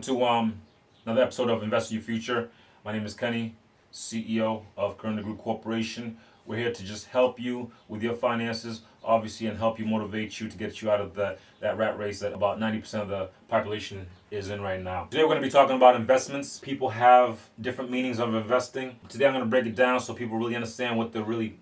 Welcome to another episode of Invest in Your Future. My name is Kenny, CEO of Current Group Corporation. We're here to just help you with your finances, obviously, and help you motivate you to get you out of that rat race that about 90% of the population is in right now. Today we're going to be talking about investments. People have different meanings of investing. Today I'm going to break it down so people really understand what they're really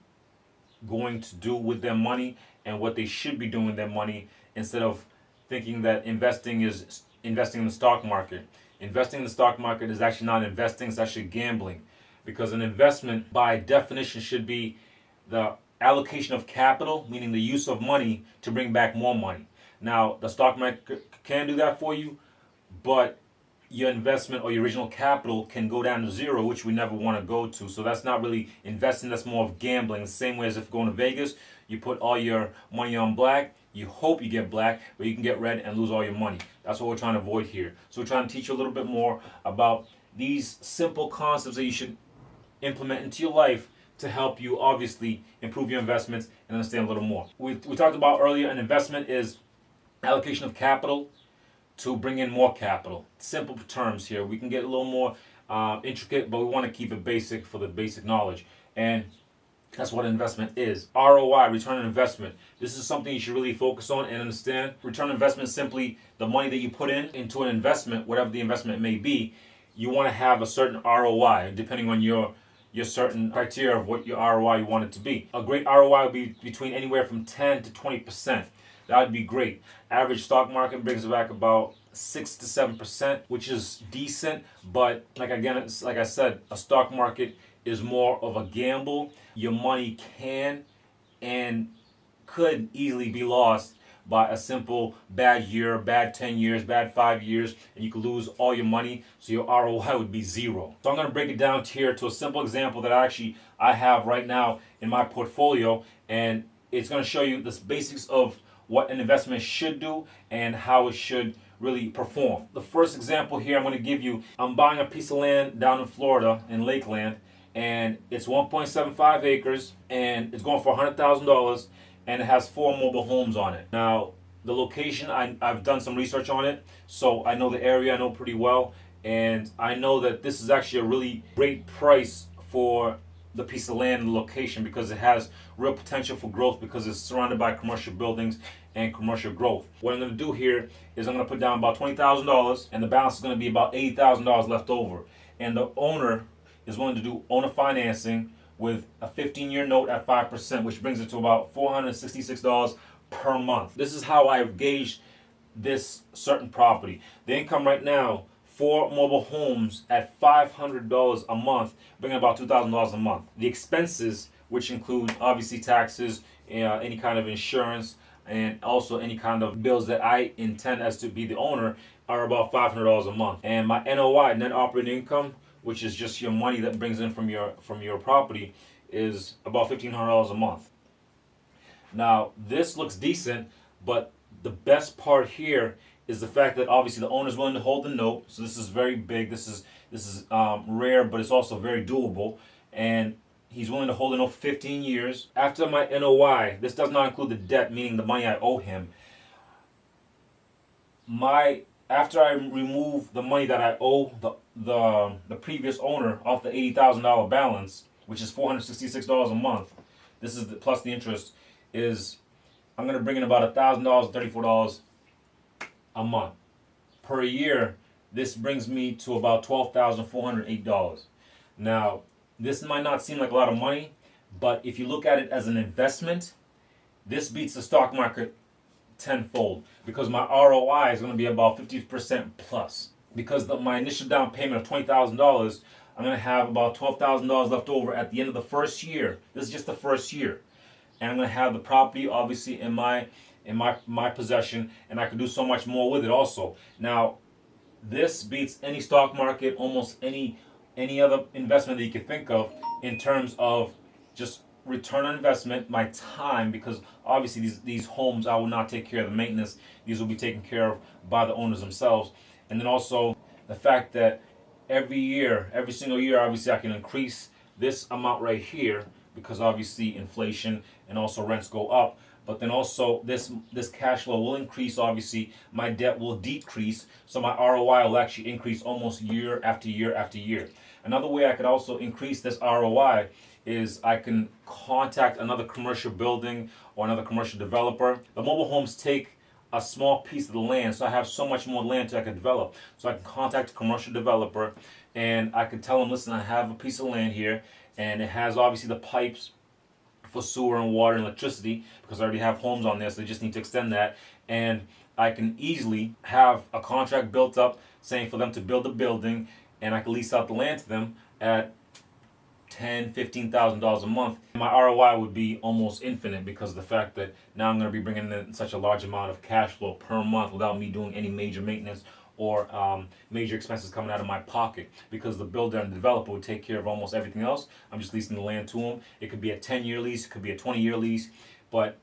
going to do with their money and what they should be doing with their money, instead of thinking that investing is investing in the stock market. Investing in the stock market is actually not investing, it's actually gambling. Because an investment, by definition, should be the allocation of capital, meaning the use of money to bring back more money. Now, the stock market can do that for you, but your investment or your original capital can go down to zero, which we never want to go to. So that's not really investing, that's more of gambling. The same way as if going to Vegas, you put all your money on black, you hope you get black, but you can get red and lose all your money. That's what we're trying to avoid here. So we're trying to teach you a little bit more about these simple concepts that you should implement into your life to help you obviously improve your investments and understand a little more. We talked about earlier, an investment is allocation of capital to bring in more capital. Simple terms here. We can get a little more intricate, but we want to keep it basic for the basic knowledge. And that's what an investment is. ROI, return on investment. This is something you should really focus on and understand. Return on investment is simply the money that you put into an investment, whatever the investment may be. You want to have a certain ROI, depending on your certain criteria of what your ROI you want it to be. A great ROI would be between anywhere from 10 to 20%. That would be great. Average stock market brings back about 6 to 7%, which is decent. But like I said, a stock market is more of a gamble. Your money can and could easily be lost by a simple bad year, bad 10 years, bad 5 years, and you could lose all your money, so your ROI would be zero. So I'm going to break it down here to a simple example that I have right now in my portfolio, and it's going to show you the basics of what an investment should do and how it should really perform. The first example here I'm going to give you, I'm buying a piece of land down in Florida, in Lakeland, and it's 1.75 acres, and it's going for $100,000, and it has 4 mobile homes on it. Now, the location, I've done some research on it, so I know the area, I know pretty well, and I know that this is actually a really great price for the piece of land and the location, because it has real potential for growth, because it's surrounded by commercial buildings and commercial growth. What I'm going to do here is I'm going to put down about $20,000, and the balance is going to be about $80,000 left over. And the owner is willing to do owner financing with a 15-year note at 5%, which brings it to about $466 per month. This is how I've gauged this certain property. The income right now, 4 mobile homes at $500 a month, bringing about $2,000 a month. The expenses, which include obviously taxes, any kind of insurance, and also any kind of bills that I intend as to be the owner, are about $500 a month. And my NOI, net operating income, which is just your money that brings in from your property, is about $1,500 a month. Now, this looks decent, but the best part here is the fact that obviously the owner is willing to hold the note. So this is very big. This is rare, but it's also very doable. And he's willing to hold the note for 15 years. After my NOI, this does not include the debt, meaning the money I owe him. After I remove the money that I owe the previous owner off the $80,000 balance, which is $466 a month, this is plus the interest, I'm going to bring in about $1,000, $34 a month. Per year, this brings me to about $12,408. Now, this might not seem like a lot of money, but if you look at it as an investment, this beats the stock market tenfold, because my ROI is going to be about 50% plus. Because my initial down payment of $20,000, I'm going to have about $12,000 left over at the end of the first year. This is just the first year. And I'm going to have the property obviously in my possession, and I can do so much more with it also. Now, this beats any stock market, almost any other investment that you can think of, in terms of just return on investment, my time, because obviously these homes, I will not take care of the maintenance. These will be taken care of by the owners themselves. And then also the fact that every single year, obviously I can increase this amount right here, because obviously inflation and also rents go up. But then also this cash flow will increase. Obviously, my debt will decrease, so my ROI will actually increase almost year after year after year. Another way I could also increase this ROI is I can contact another commercial building or another commercial developer. The mobile homes take a small piece of the land, so I have so much more land that I can develop. So I can contact a commercial developer and I can tell them, listen, I have a piece of land here and it has obviously the pipes for sewer and water and electricity, because I already have homes on there, so they just need to extend that. And I can easily have a contract built up saying for them to build a building, and I can lease out the land to them at $10,000-$15,000 a month. My ROI would be almost infinite, because of the fact that now I'm going to be bringing in such a large amount of cash flow per month without me doing any major maintenance or major expenses coming out of my pocket, because the builder and the developer would take care of almost everything else. I'm just leasing the land to them. It could be a 10-year lease, it could be a 20-year lease, but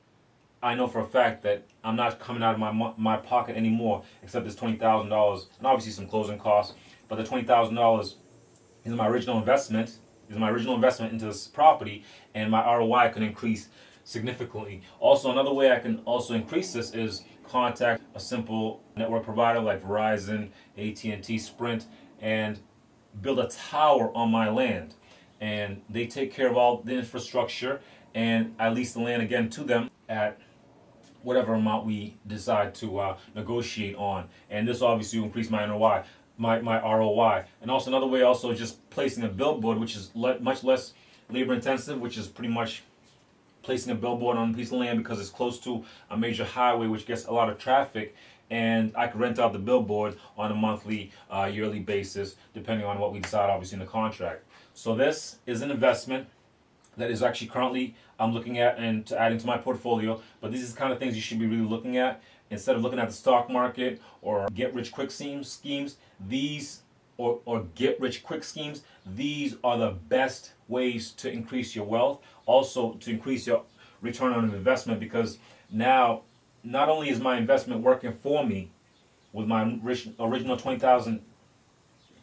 I know for a fact that I'm not coming out of my pocket anymore, except this $20,000 and obviously some closing costs. But the $20,000 is my original investment. Into this property, and my ROI can increase significantly. Also, another way I can also increase this is contact a simple network provider like Verizon, AT&T, Sprint, and build a tower on my land. And they take care of all the infrastructure, and I lease the land again to them at whatever amount we decide to negotiate on. And this obviously will increase my ROI. My ROI. And also another way, also just placing a billboard, which is much less labor intensive, which is pretty much placing a billboard on a piece of land because it's close to a major highway which gets a lot of traffic, and I could rent out the billboard on a monthly, yearly basis, depending on what we decide obviously in the contract. So this is an investment that is actually currently I'm looking at and adding to my portfolio, but these are the kind of things you should be really looking at. Instead of looking at the stock market or get-rich-quick schemes, these or get-rich-quick schemes, these are the best ways to increase your wealth, also to increase your return on investment, because now not only is my investment working for me with my original $20,000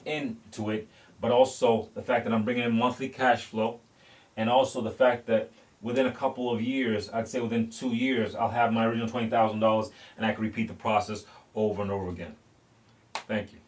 into it, but also the fact that I'm bringing in monthly cash flow, and also the fact that within a couple of years, I'd say within 2 years, I'll have my original $20,000 and I can repeat the process over and over again. Thank you.